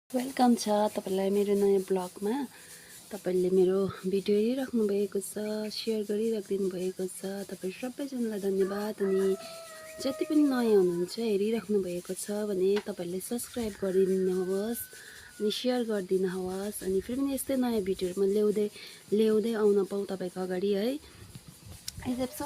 Welcome छ तपाईलाई मेरो नयाँ ब्लगमा। तपाईले मेरो भिडियो हेरिराख्नु भएको छ, शेयर गरिराख्दिनु भएको छ। तपाई सबैजनालाई धन्यवाद। अनि जति पनि नयाँ हुनुहुन्छ हेरिराख्नु भएको छ भने तपाईले सब्स्क्राइब गरिदिनुहोस् अनि शेयर गरिदिनुहोस्। अनि फेरि पनि यस्तै नयाँ भिडियोहरु म ल्याउँदै आउन पाऊँ तपाईको अगाडि है। आइजेप्छ।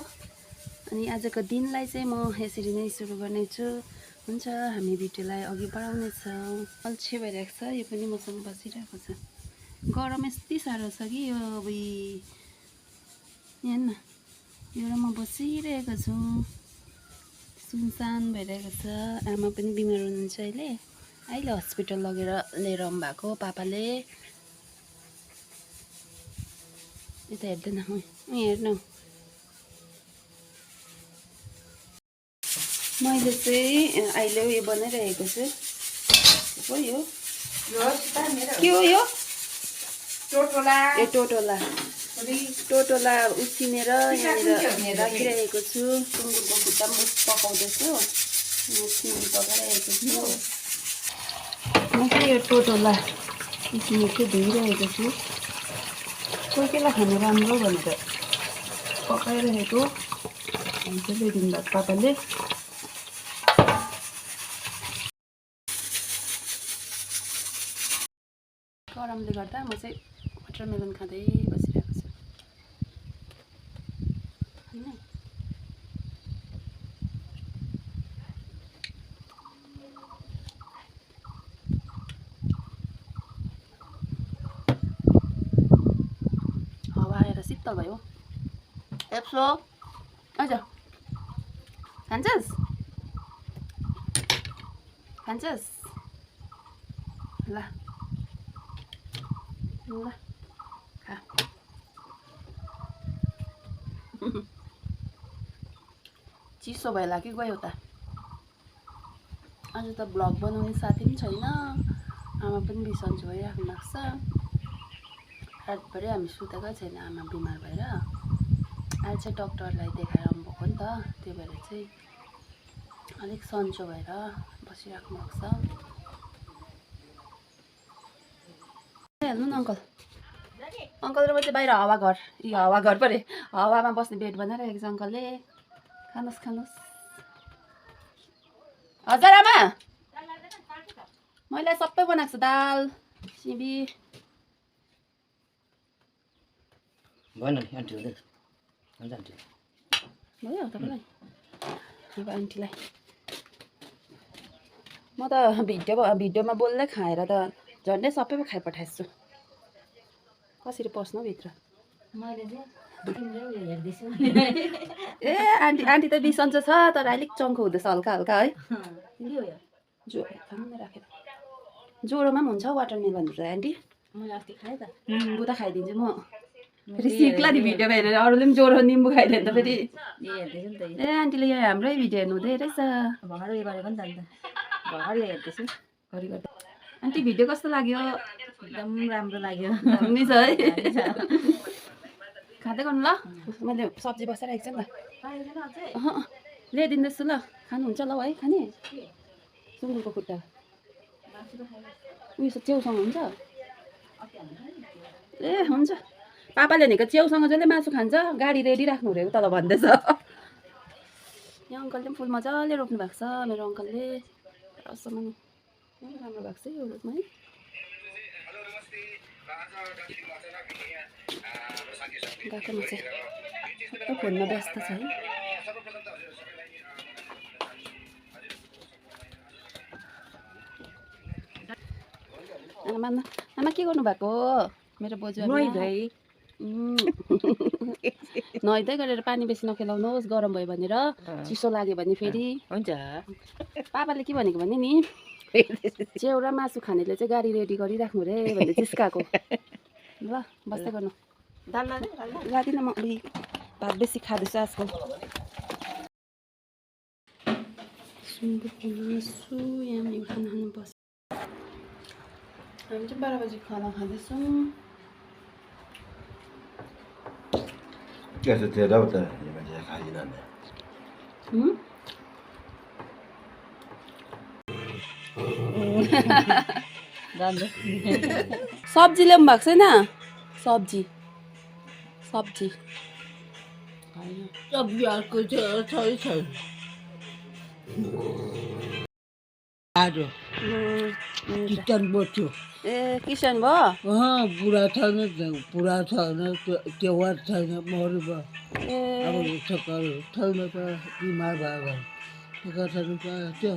अनि आजको दिनलाई चाहिँ म यसरी नै सुरु गर्नेछु। हुन्छ, हामी भिडियोलाई अघि बढाउने छौँ। अल्छे भइरहेको छ, यो पनि मसँग बसिरहेको छ। गरम यति साह्रो छ कि यो हेर्न, यो र म बसिरहेको छु। सुनसान भइरहेको छ। आमा पनि बिमार हुनुहुन्छ अहिले हस्पिटल लगेर लिएर आउनु भएको पापाले। यता हेर्दैन, हेर्नु। मैले चाहिँ अहिले यो बनाइरहेको छु। हो यो के हो यो? टोटोला। ए टोटोला उसिनेर यहाँनिर राखिरहेको छु। सुँगुरको खुट्टा पनि पकाउँदैछु, सिमी पकाइरहेको छु। म चाहिँ यो टोटोला उसिनेर चाहिँ धोइरहेको छु। कोही बेला खानु राम्रो भनेर पकाइरहेको हुन्छ। ल्याइदिनु भएको पापाले। गरमले गर्दा म चाहिँ वाटरमेलन खाँदै बसिरहेको छु हैन। हावा आएर शीतल भयो। एप्सो आइज, खान्छस् ल ल खा। चिसो भइला कि गयो त। आज त ब्लग बनाउने साथी पनि छैन, आमा पनि बिसन्चो भइराख्नु भएको छ। रातभरि हामी सुतेकै छैन, आमा बिमार भएर। अहिले चाहिँ डक्टरलाई देखाएर आउनु भएको नि त, त्यो भएर चाहिँ अलिक सन्चो भएर बसिराख्नु भएको छ। हेर्नु न अङ्कल र म चाहिँ बाहिर हावा घर परे हावामा बस्ने बेड बनाइरहेको छ अङ्कलले। खानुहोस्। हजुर आमा, मैले सबै बनाएको छु, दाल सिमी। भयो तपाईँलाई? अब आन्टीलाई म त भिडियोमा बोल्दै खाएर त झन्डै सबै खाइपठाएछु। कसरी पस्नु भित्र? ए आन्टी त बिसन्चो छ, तर अलिक चङ्खो हुँदैछ हल्का है। राखेर ज्वरोमा पनि हुन्छ वाटरमेलन त आन्टी। निम्बु त खाइदिन्छु म। फेरि सिक्ला नि भिडियोमा हेरेर अरूले पनि ज्वरो निम्बु खाइदियो भने त फेरि। ए आन्टीले यहाँ हाम्रै भिडियो हेर्नु हुँदै रहेछ। आन्टी भिडियो कस्तो लाग्यो? एकदम राम्रो लाग्यो। दामी छ है। खाँदै गर्नु ल, मैले सब्जी बसाइरहेको छु नि त। ल्याइदिँदैछु ल, खानुहुन्छ ल है? खाने सुँगुरको खुट्टा उयो च्याउसँग हुन्छ? ए हुन्छ। पापाले भनेको च्याउसँग जसले मासु खान्छ गाडी रेडी राख्नु अरे तल भन्दैछ। यहाँ अङ्कलले पनि फुल मजाले रोप्नु भएको छ मेरो अङ्कलले। रसम्म राम्रो भएको छ यो रोपमा है। बाटोमा चाहिँ सबै फोनमा व्यस्त छ है। आमा के गर्नु भएको? मेरो बोजू नुहाइदै गरेर पानी बेसी नखेलाउनुहोस्, गरम भयो भनेर, चिसो लाग्यो भने फेरि हुन्छ। पापाले के भनेको भने नि, च्याउ र मासु खानेले चाहिँ गाडी रेडी गरिराख्नु रे भनेर चिस्काएको। ल बस्दै गर्नु। लादिनँ म, भात बेसी खाँदैछु आजकल। सुँगुरको मासु यहाँ पनि खाना खानुपर्छ। हामी चाहिँ 12 बजी खाना खाँदैछौँ। Che se da uta ni ma je khai na जान्छ सब्जी ल्याउनु भएको छैन सब्जी सब्जी सब्जी अर्को चाहिँ छैन आज किचन बस्यो ए किसान भयो पुरा छैन पुरा छैन त्यौहार छैन मरु भयो ए अब सकाल छैन त बिमार भयो छैन त त्यो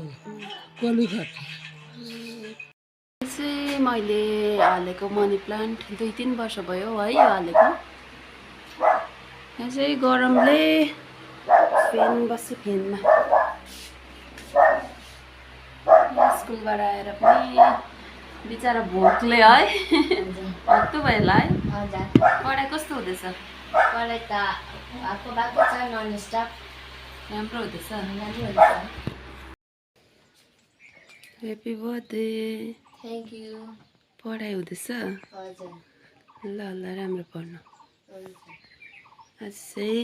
कसले खान्छ चाहिँ मैले हालेको मनी प्लान्ट 2-3 वर्ष भयो है यो हालेको यहाँ चाहिँ गरमले फ्यान बस्यो फ्यानमा स्कुलबाट आएर पनि बिचरा भोकले है हत्तु भयो होला है हजुर पढाइ कस्तो हुँदैछ पढाइ त भएको छ नन स्टप राम्रो हुँदैछ राम्रै हुँदैछ ह्याप्पी बर्थडे थ्याङ्क यू पढाइ हुँदैछ हजुर ल ल राम्रो पढ्नु हुन्छ आज चाहिँ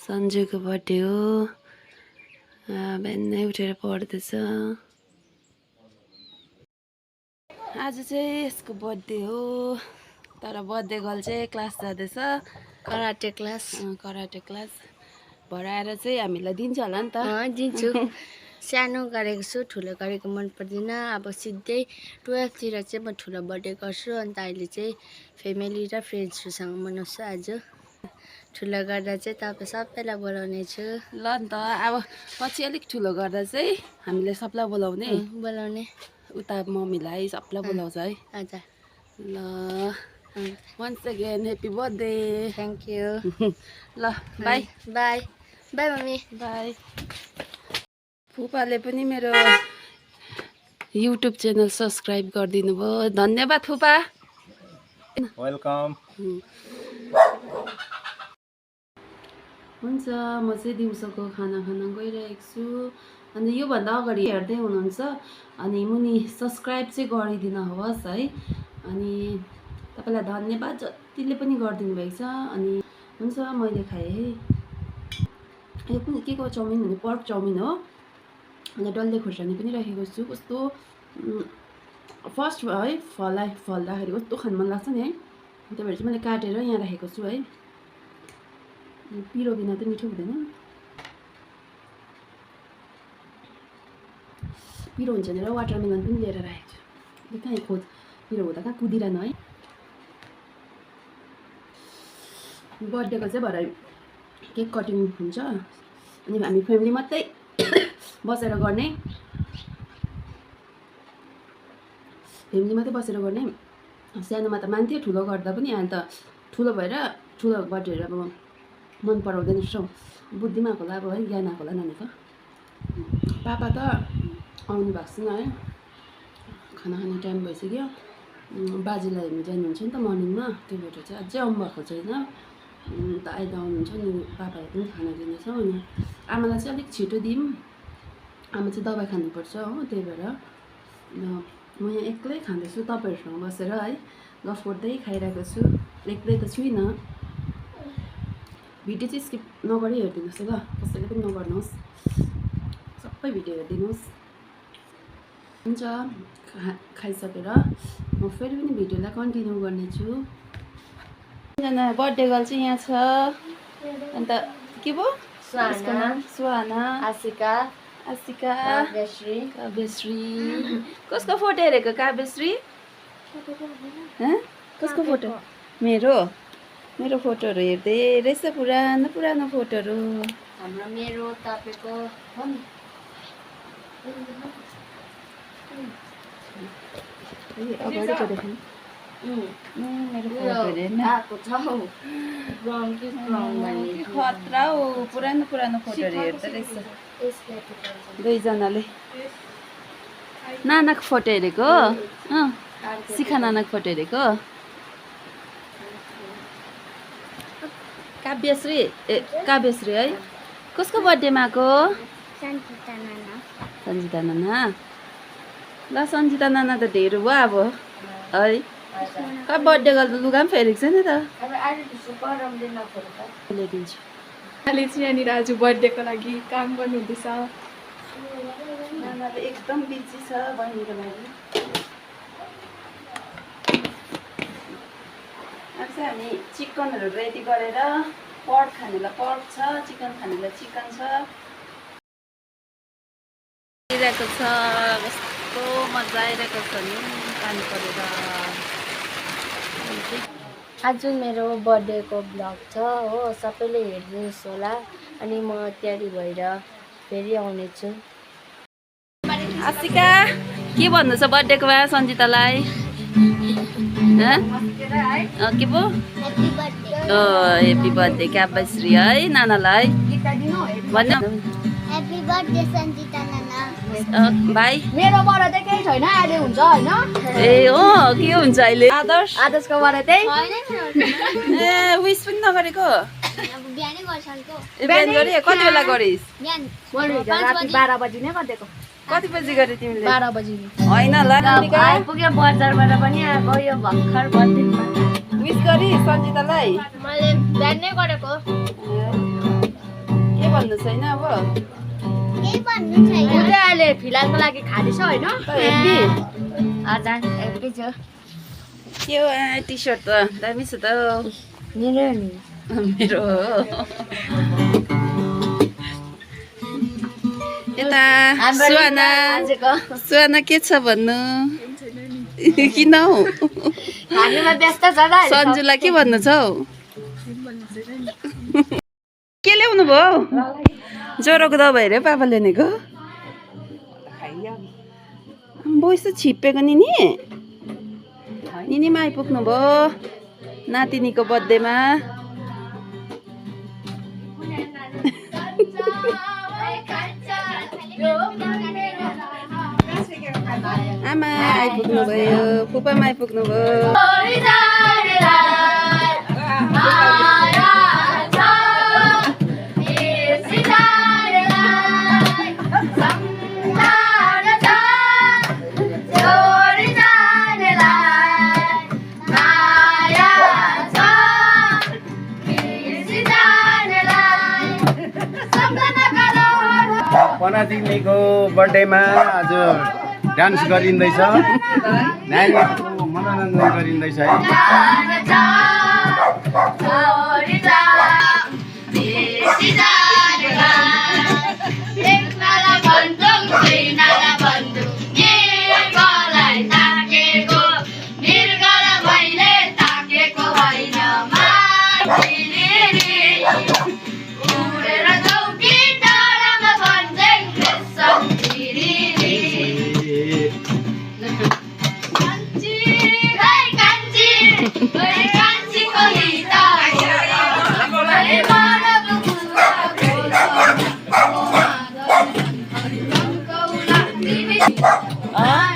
सन्जुको बर्थडे हो बिहानै उठेर पढ्दैछ आज चाहिँ यसको बर्थडे हो तर बर्थडे गर्ल चाहिँ क्लास जाँदैछ कराटे क्लास कराटे क्लास भएर आएर चाहिँ हामीलाई दिन्छ होला नि त दिन्छु सानो गरेको छु ठुलो गरेको मन पर्दैन अब सिधै 12तिर चाहिँ म ठुलो बर्थडे गर्छु अन्त अहिले चाहिँ फ्यामिली र फ्रेन्ड्सहरूसँग मनाउँछु आज ठुलो गर्दा चाहिँ तपाईँ सबैलाई बोलाउने छु ल नि त अब पछि अलिक ठुलो गर्दा चाहिँ हामीले सबलाई बोलाउने बोलाउने उता मम्मीलाई सबलाई बोलाउँछ है हजुर ल once again happy birthday thank you ल bye bye bye mummy bye फुपाले पनि मेरो युट्युब च्यानल सब्सक्राइब गरिदिनु भयो धन्यवाद फुपा वेलकम हुन्छ म चाहिँ दिउँसोको खाना खान गइरहेको छु अनि योभन्दा अगाडि हेर्दै हुनुहुन्छ अनि मुनि सब्सक्राइब चाहिँ गरिदिनु होस् है अनि तपाईँलाई धन्यवाद जतिले पनि गरिदिनु भएको छ अनि हुन्छ मैले खाएँ है यो पनि के को चाउमिन भने पर्क चाउमिन हो अनि डल्ले खोर्सानी पनि राखेको छु कस्तो फर्स्ट है फल्दाखेरि कस्तो खानु मन लाग्छ नि है त्यही भएर चाहिँ मैले काटेर यहाँ राखेको छु है पिरो बिना त मिठो हुँदैन पिरो हुन्छ भनेर वाटरमेलन पनि लिएर राखेको छु कहाँ खोज पिरो हुँदा कहाँ कुदिरहनु है बर्थडेको चाहिँ भरे केक कटिङ हुन्छ अनि हामी फ्यामिली मात्रै बसेर गर्ने सानोमा त मान्थ्यो ठुलो गर्दा पनि अन्त ठुलो भएर ठुलो बर्थडेहरू अब मन पराउँदैन रहेछौँ बुद्धिमा आएको होला अब है ज्ञान आएको होला नानीको पापा त आउनु भएको छैन है खाना खाने टाइम भइसक्यो बाजेलाई हेर्नु जानुहुन्छ नि त मर्निङमा त्यो भएर चाहिँ अझै आउनु भएको छैन त अहिले आउनुहुन्छ नि पापालाई पनि खाना दिनेछौँ अनि आमालाई चाहिँ अलिक छिटो दिउँ आमा चाहिँ दबाई खानुपर्छ हो त्यही भएर म यहाँ एक्लै खाँदैछु तपाईँहरूसँग बसेर है गफ गर्दै खाइरहेको छु एक्लै त छुइनँ भिडियो चाहिँ स्किप नगरी हेरिदिनुहोस् ल कसैले पनि नगर्नुहोस् सबै भिडियो हेरिदिनुहोस् हुन्छ खाइसकेर म फेरि पनि भिडियोलाई कन्टिन्यू गर्नेछु एकजना बर्थडे गर्ल चाहिँ यहाँ छ अन्त के भयो सुहाना आशिका आशिका काव्यश्री कसको फोटो हेरेको काव्यश्री कसको फोटो मेरो फोटोहरू हेर्दै रहेछ पुरानो फोटोहरू हाम्रो मेरो तपाईँको हो नि अगाडिको देख्नु मेरो फोटो हेर्न आएको छ हौ ब्राउन कि ब्राउन भन्ने खतरा हो पुरानो फोटोहरू हेर्दो रहेछ दुईजनाले नानाको फोटो हेरेको शिखा नानाको फोटो हेरेको काव्यश्री है कसको बर्थडेमा आएको सन्जिता नाना ल सन्जिता नाना त ढेर भयो अब है कहाँ बर्थडे गर्दा लुगा पनि फेरेको छैन त ल्याइदिन्छु अहिले चाहिँ यहाँनिर आज बर्थडेको लागि काम गर्नुहुँदैछ नानाले एकदम बिजी छ बहिनीको लागि अनि चिकनहरू रेडी गरेर पर्क खानेलाई पर्क छ, चिकन खानेलाई चिकन छ। आइरहेको छ, कस्तो मजा आइरहेको छ नि पानी परेर। आज मेरो बर्थडेको ब्लग छ हो, सबैले हेर्नुहोस् होला। अनि म तयारी भएर फेरि आउनेछु। आशिका के भन्नु छ बर्थडेको मा सन्जितालाई? के पो हेप्पी बर्थडे क्याबश्री है नानालाई भन्नु। Happy birthday सन्जिता नाना। भाइ मेरो बर्थडे केही छैन, अहिले हुन्छ होइन? ए हो के हुन्छ अहिले? आदर्शको बर्थडे ए विश पनि नगरेको? अब बिहानै गर्छन्को। बिहान गरे कति बेला गरिस्? बिहान राति 12 बजी नै गरिदिएको। कति बजी गरे तिमीले? 12 बजी होइन ल आइपुग्यो बजारबाट पनि आएको यो भर्खर बर्थडेमा। विश गरी सन्जितालाई मैले बिहानै गरेको। के भन्नु छैन अब? केही भन्नु छैन। ऊ चाहिँ अहिले फिलहालको लागि खाली छ होइन? हेप्पी हजुर हेप्पी छु। के हो टी सर्ट त दामी छ त। मेरो नि मेरो हो। यता सुहाना सुहाना के छ भन्नु? किन हौ? खानेमा व्यस्त छ त। सन्जुलाई के भन्नु छ हौ? के ल्याउनु भयो? ज्वरोको दबाई रे पापा ल्याउनेको? बोइस त छिप्पेको नि निनीमा आइपुग्नु भयो नातिनीको बर्थडेमा। आमा आइपुग्नु भयो, फुपामा आइपुग्नु भयो। पनातिनीको बर्थडेमा आज डान्स गरिँदैछ, नानीहरूको मनोरञ्जन गरिँदैछ है।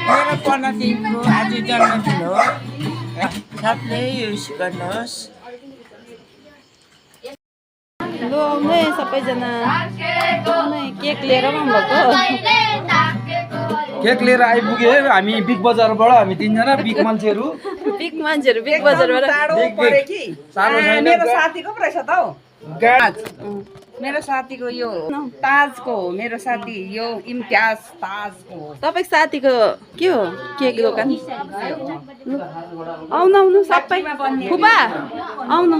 मेरो पनातिको आज जन्मदिन हो, सबले युज गर्नुहोस्। लु आउनु सबैजना केक लिएर आउनुभएको। केक लिएर आइपुग्यो है हामी बिग बजारबाट। हामी तीनजना बिग मान्छेहरू बिग मान्छेहरू बिग बजारबाट। सानो छैन। मेरो साथीको पो रहेछ त हौ। मेरो साथीको यो ताजको हो, मेरो साथी यो इम्तियाज ताजको हो। तपाईँको साथीको के हो केक दोकान? आउनु आउनु सबै फुपा आउनु,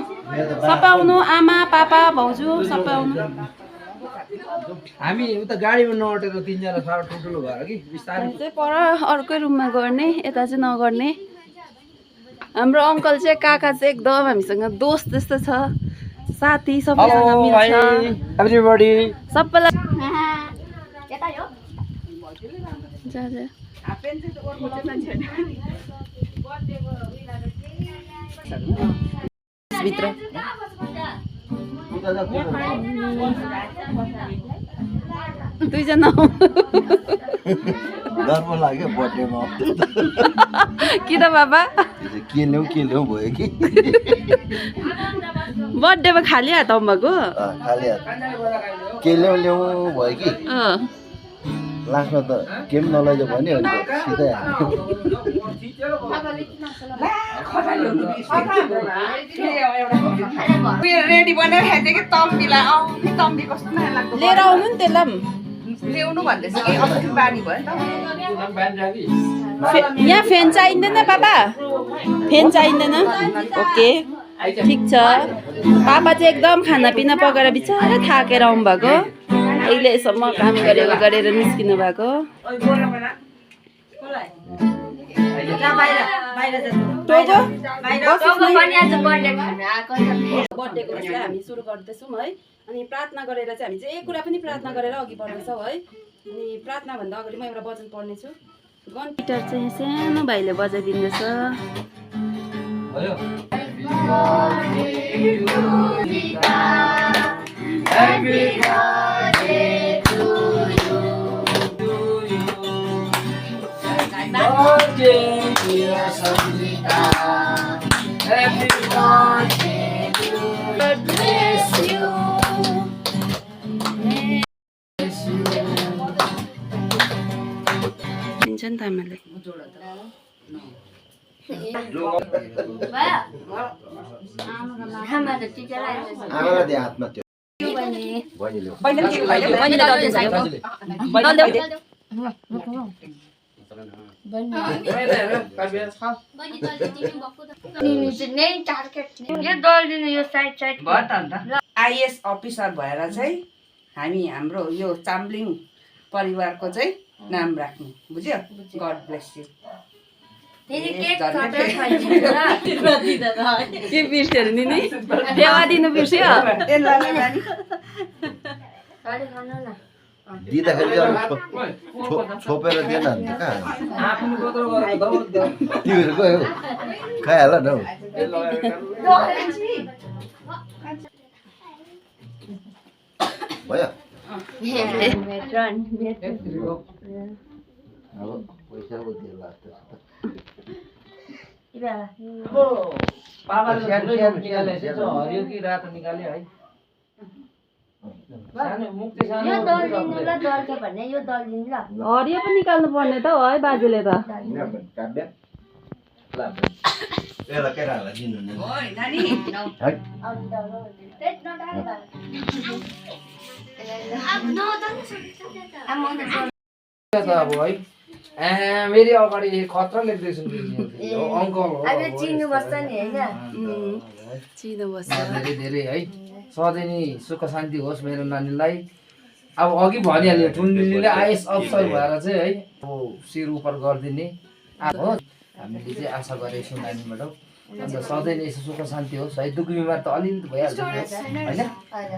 सबै आउनु, आमा पापा भाउजू सबै आउनु। हामी उता गाडीमा नअटेर तीनजना साह्रो ठुल्ठुलो भएर कि बिस्तारै चाहिँ पर अर्कै रुममा गर्ने, यता चाहिँ नगर्ने। हाम्रो अङ्कल चाहिँ काका चाहिँ एकदम हामीसँग दोस्त जस्तो छ, साथी सबैसँग मिल्छ एभ्रीबडी। सबैलाई जा जा। भित्र दुईजना डर पो लाग्यो बर्थडेमा। किन बाबा के ल्याउँ भयो कि बर्थडेमा खाली हात आउनुभएको? खाली हात के ल्याउँ भयो कि लास्टमा त के पनि नलैजा भन्यो अनि सिधै रेडी बनाएर खाइदियो कि तम्बीलाई आउने तम्बी कस्तो नयाँ लाग्दो लिएर आउनु नि त्यसलाई ल्याउनु भन्दैछ कि अब बानी भयो नि त। यहाँ फ्यान चाहिँदैन पापा? फ्यान चाहिँदैन? ओके ठिक छ पापा चाहिँ एकदम खानापिना पकाएर बिचारा थाकेर आउनुभएको अहिलेसम्म काम गरेर निस्किनु भएको बर्थडेको उसलाई हामी सुरु गर्दैछौँ है अनि प्रार्थना गरेर चाहिँ हामी चाहिँ एक कुरा पनि प्रार्थना गरेर अघि बढ्दैछौँ है अनि प्रार्थनाभन्दा अगाडि म एउटा वचन पढ्नेछु गिटार चाहिँ सानो भाइले बजाइदिँदैछ दिन्छ नि त आमाले आमालाई दे हातमा त्यो बहिनीले आइएस अफिसर भएर चाहिँ हामी हाम्रो यो चाम्लिङ परिवारको चाहिँ नाम राख्नु बुझ्यो गड ब्लेस यु के बिर्स्यो नि देवा दिनु बिर्स्यो दिँदाखेरि छोपेर दिएन भने त कहाँ तिमीहरू गयो खाइहाल न हौ भयो अब पैसा दिएर लाग्छ हरियो कि रातो निकाल्यो है हरियो पनि निकाल्नु पर्ने त है बाजेले त अब है मेरी अगाडि खतरा लेख्दैछु अङ्कल हो चिन्नुपर्छ धेरै धेरै है सधैँ नै सुख शान्ति होस् मेरो नानीलाई अब अघि भनिहाल्यो टुन्डीले आइएस अफसर भएर चाहिँ है अब शिर उपर गरिदिने हो हामीले चाहिँ आशा गरेको छौँ नानीबाट अन्त सधैँ नै यसो सुख शान्ति होस् है दुःख बिमार त अलिअलि भइहाल्छ होइन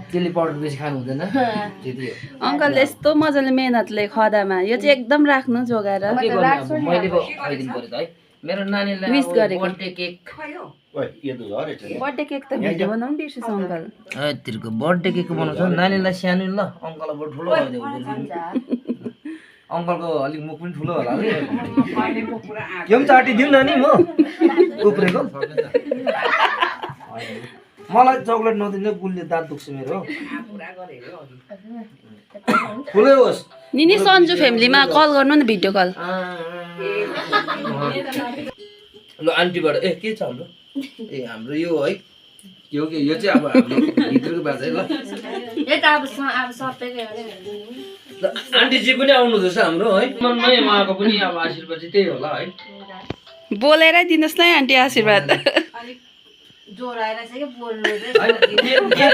त्यसले पाउडर बेसी खानु हुँदैन त्यति हो अङ्कलले यस्तो मजाले मेहनतले खदामा यो चाहिँ एकदम राख्नु जोगाएर मैले पो खाइदिनु पर्यो त है मेरो नानीलाई विश गरेको बर्थडे केक बर्थडे केक त भिडियो बनाउनु बिर्सेछ अङ्कल तिर्को बर्थडे केक बनाउँछ नानीलाई सानो ल अङ्कलबाट ठुलो गरिदियो अङ्कलको अलिक मुख पनि ठुलो होला है यो पनि चाटिदिउँ न नि म उब्रेको मलाई चक्लेट नदिनु गुलले दाँत दुख्छ मेरो ठुलै होस् निनी सन्जु फ्यामिलीमा कल गर्नु न भिडियो कल ल आन्टीबाट ए के छ हाम्रो ए हाम्रो यो है यो के यो चाहिँ अब हाम्रो भित्रको बाजा है ल आन्टीजी पनि आउनु हुँदैछ हाम्रो है मनमै उहाँको पनि अब आशीर्वाद चाहिँ त्यही होला है बोलेरै दिनुहोस् न आन्टी आशीर्वाद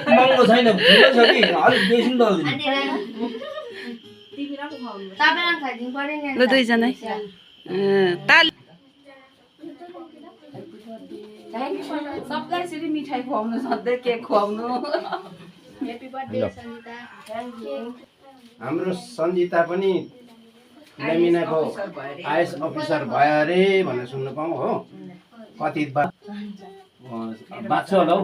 महँगो छैन ठुलो छ कि अलिक बेसी पनि ल दुईजना ताल सबलाई यसरी मिठाई खुवाउनु सधैँ केक खुवाउनु हाम्रो सन्जिता पनि लेमिनाको आइएस अफिसर भयो अरे भनेर सुन्नु पाऊँ हो कति बाँच्छ होला हौ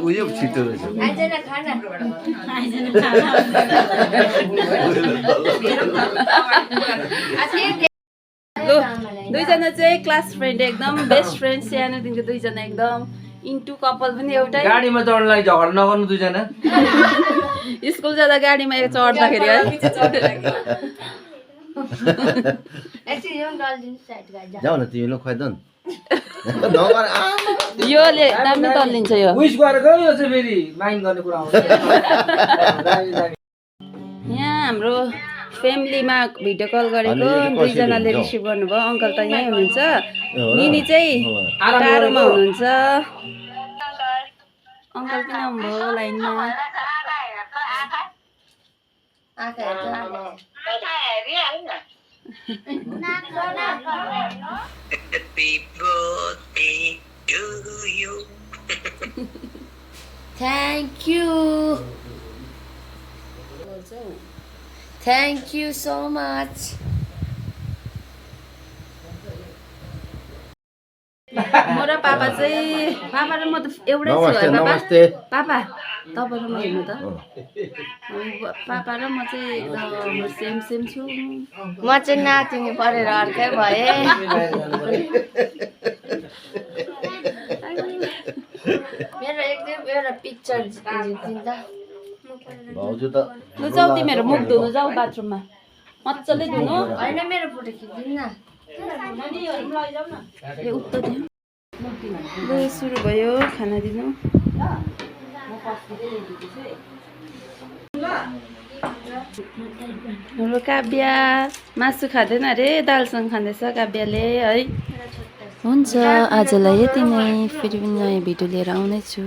उयो छिटो रहेछ दुईजना चाहिँ क्लास फ्रेन्ड एकदम बेस्ट फ्रेन्ड सानोदेखिको दुईजना एकदम इन्टु कपाल पनि एउटै गाडीमा चढ्नलाई झगडा नगर्नु दुईजना स्कुल जाँदा गाडीमा चढ्दाखेरि है जाऊ न तिमीले खुवाइद न योले दामी तल्लिन्छ यो विश गरेको यो चाहिँ फेरि माइन्ड गर्ने कुरा आउँछ यहाँ हाम्रो फ्यामिलीमा भिडियो कल गरेको अनि यो चाहिँ कसरी दुईजनाले हुन्छ हौ? रिसिभ गर्नुभयो अङ्कल त यहीँ हुनुहुन्छ हो र? निनी चाहिँ आराम टाढोमा गरेको। हुनुहुन्छ अङ्कल पनि आउनुभयो लाइनमा आँखा हेर्छ थ्याङ्क यू सो मच म र पापा चाहिँ पापा र म त एउटै छु नमस्ते है पापा नमस्ते पापा तपाईँ र म हेर्नु त पापा र म चाहिँ एकदम सेम छु म चाहिँ नातिनी परेर अर्कै भएँ मेरो एकदम एउटा पिक्चर झिक्दिन्छ भाउजू त लु जाऊ तिमीहरू मुख धुनु जाऊ बाथरुममा मजाले धुनु होइन मेरो फोटो खिचिदिनु न ए उता दियो लु सुरु भयो खाना दिनु हाम्रो काव्य मासु खाँदैन अरे दालसँग खाँदैछ काव्यले है हुन्छ आजलाई यति नै फेरि पनि नयाँ भिडियो लिएर आउनेछु